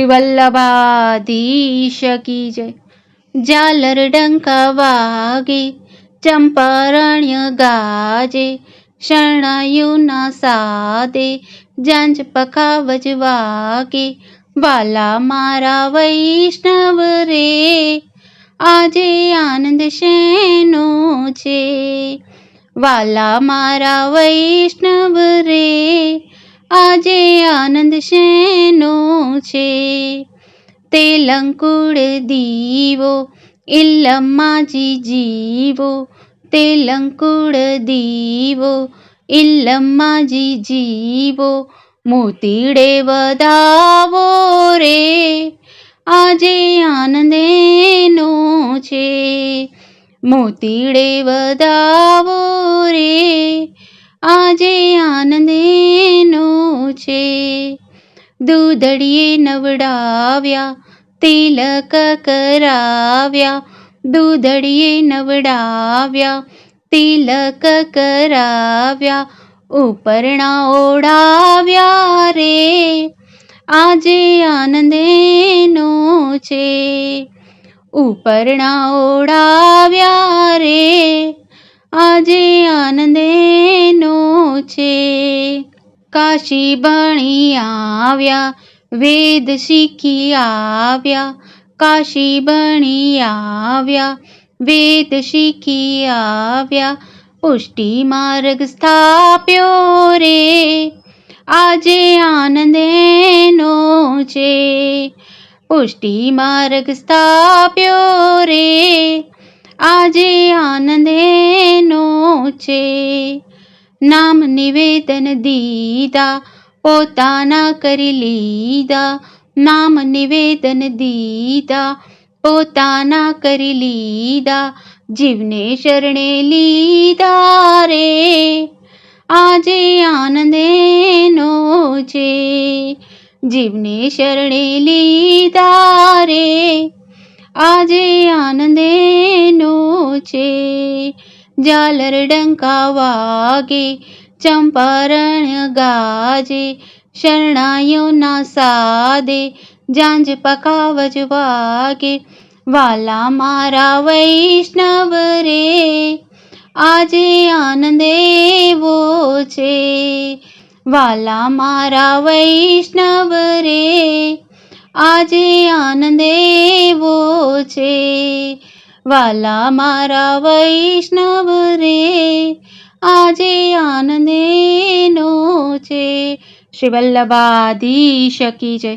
વલ્લભાધીશ કી જય। ઝાલર ડંકા વાગે, ચંપારણ્ય ગાજે, શરણાઈઓના સાદે, ઝાંઝ પખાવજ વાગે। વાલા મારા વૈષ્ણવ રે, આજે આનંદ શેનો છે? વાલા મારા વૈષ્ણવ રે, આજે આનંદ શેનો છે? તેલંકુળ દીવો ઇલ્લમ્માજી જીવો, તેલંકુળ દીવો ઇલ્લમ્માજી જીવો। મોતીડે વધાવો રે, આજે આનંદેનો છે। મોતીડે વધાવો રે, આજે આનંદેનો છે। દૂધડીએ નવડાવ્યા, તિલક કરાવ્યા, દૂધડીએ નવડાવ્યા, તિલક કરાવ્યા। ઉપરણા ઓઢાવ્યા રે, આજે આનંદેનો છે। ઉપરણા ઓઢાવ્યા રે, આજે આનંદેનો છે। કાશી ભણી આવ્યા, વેદ શીખી આવ્યા, કાશી ભણી આવ્યા, વેદ શીખી આવ્યા। પુષ્ટિ માર્ગ સ્થાપ્યો રે, આજે આનંદેનો છે। પુષ્ટિ માર્ગ સ્થાપ્યો રે, આજે આનંદેનો છે। નામ નિવેદન દીધા, પોતાના કરી લીધા, નામ નિવેદન દીધા, પોતાના કરી લીધા। જીવને શરણે લીધા રે, આજે આનંદેનો છે। જીવને શરણે લીધા રે, આજે આનંદેનો છે। ઝાલર ડંકા વાગે, ચંપારણ્ય ગાજે, શરણાઈઓના સાદે, ઝાંઝ પખાવજ વાગે। વાલા મારા વૈષ્ણવ રે, આજે આનંદેવો છે। વાલા મારા વૈષ્ણવ રે, આજે આનંદેવો છે। વાલા મારા વૈષ્ણવ રે, આજે આનંદેનો છે। શ્રી વલ્લભાધીશ કી જય।